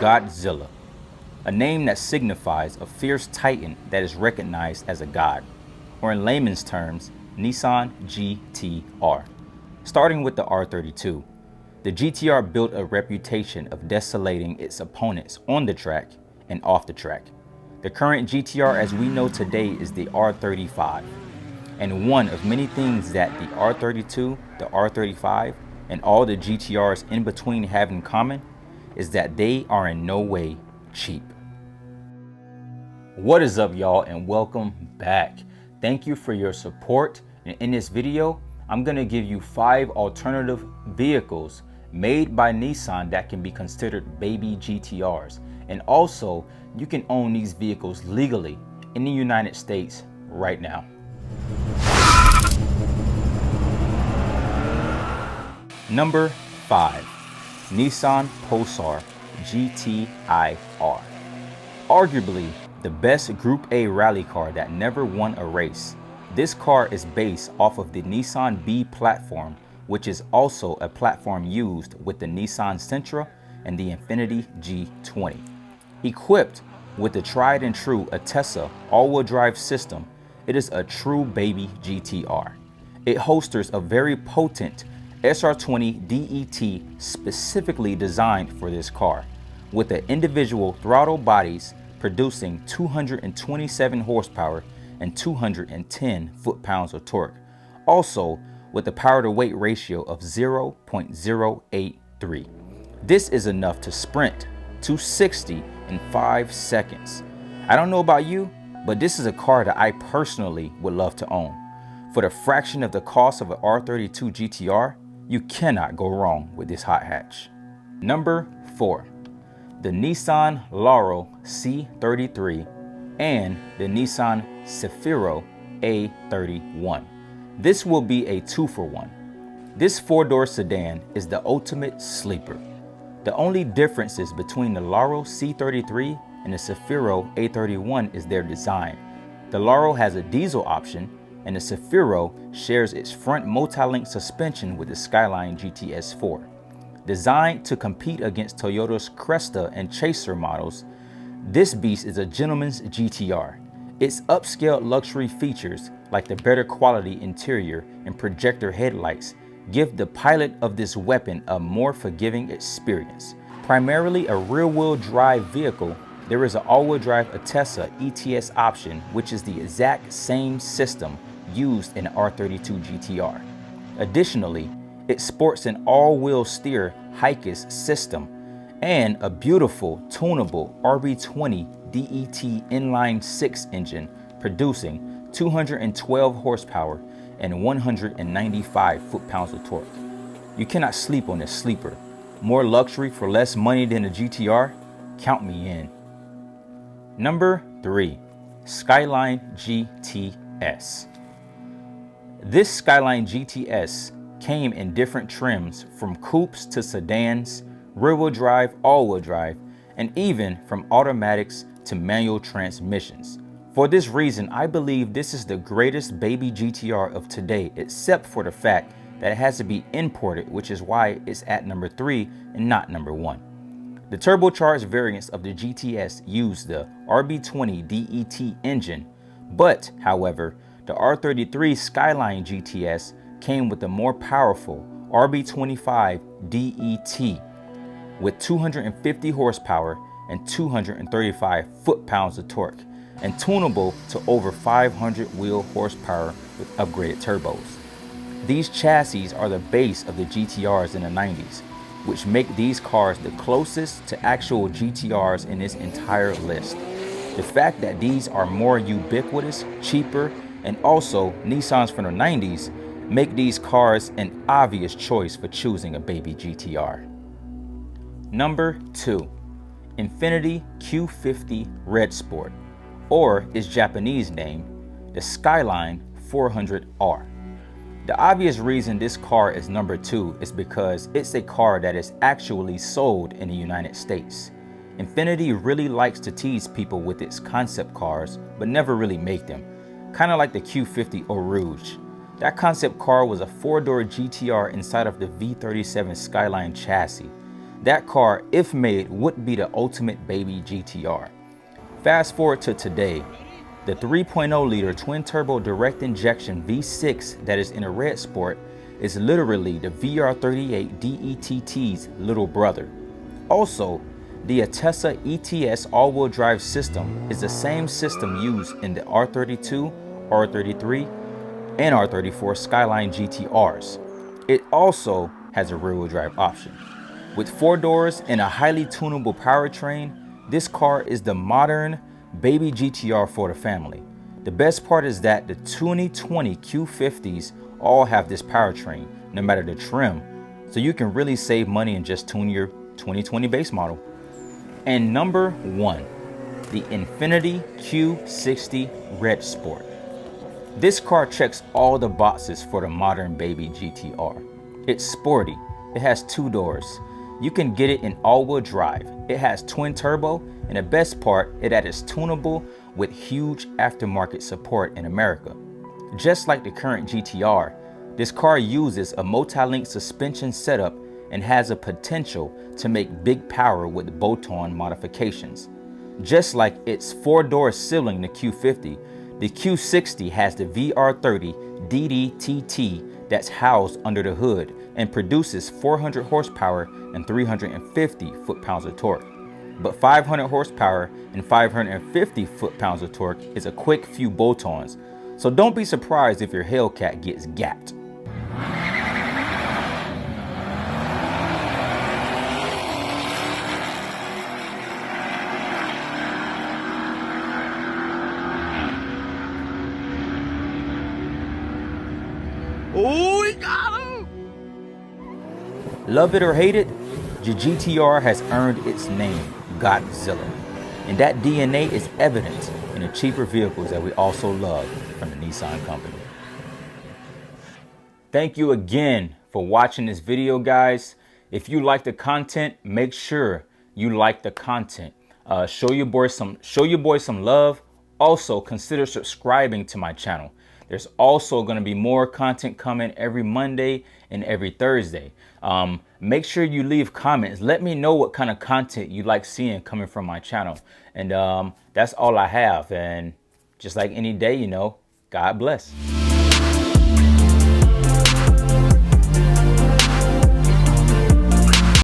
Godzilla, a name that signifies a fierce titan that is recognized as a god, or in layman's terms, Nissan GTR. Starting with the R32, the GTR built a reputation of desolating its opponents on the track and off the track. The current GTR as we know today is the R35, and one of many things that the R32, the R35, and all the GTRs in between have in common is that they are in no way cheap. What is up, y'all, and welcome back. Thank you for your support, and in this video I'm going to give you 5 alternative vehicles made by Nissan that can be considered baby GTRs, and also you can own these vehicles legally in the United States right now. Number 5, Nissan Pulsar GTR. Arguably the best Group A rally car that never won a race. This car is based off of the Nissan B platform, which is also a platform used with the Nissan Sentra and the Infiniti G20. Equipped with the tried and true Atessa all-wheel drive system, it is a true baby GTR. It holsters a very potent SR20 DET specifically designed for this car, with the individual throttle bodies producing 227 horsepower and 210 foot-pounds of torque, also with a power-to-weight ratio of 0.083. This is enough to sprint 260 in 5 seconds. I don't know about you, but this is a car that I personally would love to own. For the fraction of the cost of an R32 GTR, you cannot go wrong with this hot hatch. Number 4, the Nissan Laurel C33 and the Nissan Cefiro A31. This will be a 2-for-1. This 4-door sedan is the ultimate sleeper. The only differences between the Laurel C33 and the Cefiro A31 is their design. The Laurel has a diesel option, and the Cefiro shares its front multi-link suspension with the Skyline GTR. Designed to compete against Toyota's Cresta and Chaser models, this beast is a gentleman's GTR. Its upscaled luxury features, like the better quality interior and projector headlights, give the pilot of this weapon a more forgiving experience. Primarily a rear-wheel drive vehicle, there is an all-wheel drive Atessa ETS option, which is the exact same system used in the R32 GTR. Additionally, it sports an all-wheel steer Hikes system and a beautiful tunable RB20 DET inline-6 engine producing 212 horsepower and 195 foot-pounds of torque. You cannot sleep on this sleeper. More luxury for less money than a GTR? Count me in. Number 3, Skyline GTS. This Skyline GTS came in different trims, from coupes to sedans, rear-wheel drive, all-wheel drive, and even from automatics to manual transmissions. For this reason, I believe this is the greatest baby GTR of today, except for the fact that it has to be imported, which is why it's at number 3 and not number 1. The turbocharged variants of the GTS use the RB20 DET engine, but, however, the R33 Skyline GTS came with a more powerful RB25 DET with 250 horsepower and 235 foot-pounds of torque, and tunable to over 500 wheel horsepower with upgraded turbos. These chassis are the base of the GTRs in the 90s, which make these cars the closest to actual GTRs in this entire list. The fact that these are more ubiquitous, cheaper, and also Nissans from the 90s make these cars an obvious choice for choosing a baby GTR. Number 2, Infiniti Q50 Red Sport, or its Japanese name, the Skyline 400R. The obvious reason this car is number 2 is because it's a car that is actually sold in the United States. Infiniti really likes to tease people with its concept cars, but never really make them, kind of like the Q50 Eau Rouge. That concept car was a 4-door GTR inside of the V37 Skyline chassis. That car, if made, would be the ultimate baby GTR. Fast forward to today, the 3.0 liter twin turbo direct injection V6 that is in a red sport is literally the VR38 DETT's little brother. Also, the Atessa ETS all-wheel drive system is the same system used in the R32, R33, and R34 Skyline GTRs. It also has a rear-wheel drive option. With 4 doors and a highly tunable powertrain, this car is the modern baby GTR for the family. The best part is that the 2020 Q50s all have this powertrain, no matter the trim, so you can really save money and just tune your 2020 base model. And number 1, the Infiniti Q60 Red Sport. This car checks all the boxes for the modern baby GTR. It's sporty, it has 2 doors. You can get it in all-wheel drive. It has twin turbo, and the best part, it is tunable with huge aftermarket support in America. Just like the current GTR, this car uses a multi-link suspension setup and has a potential to make big power with bolt-on modifications. Just like its 4-door sibling, the Q50, the Q60 has the VR30 DDTT that's housed under the hood and produces 400 horsepower and 350 foot-pounds of torque. But 500 horsepower and 550 foot-pounds of torque is a quick few bolt-ons, so don't be surprised if your Hellcat gets gapped. Oh, he got him! Love it or hate it, the GTR has earned its name, Godzilla. And that DNA is evident in the cheaper vehicles that we also love from the Nissan company. Thank you again for watching this video, guys. If you like the content, make sure you like the content. Show your boy some love. Also, consider subscribing to my channel. There's also going to be more content coming every Monday and every Thursday. Make sure you leave comments. Let me know what kind of content you like seeing coming from my channel. And that's all I have. And just like any day, God bless.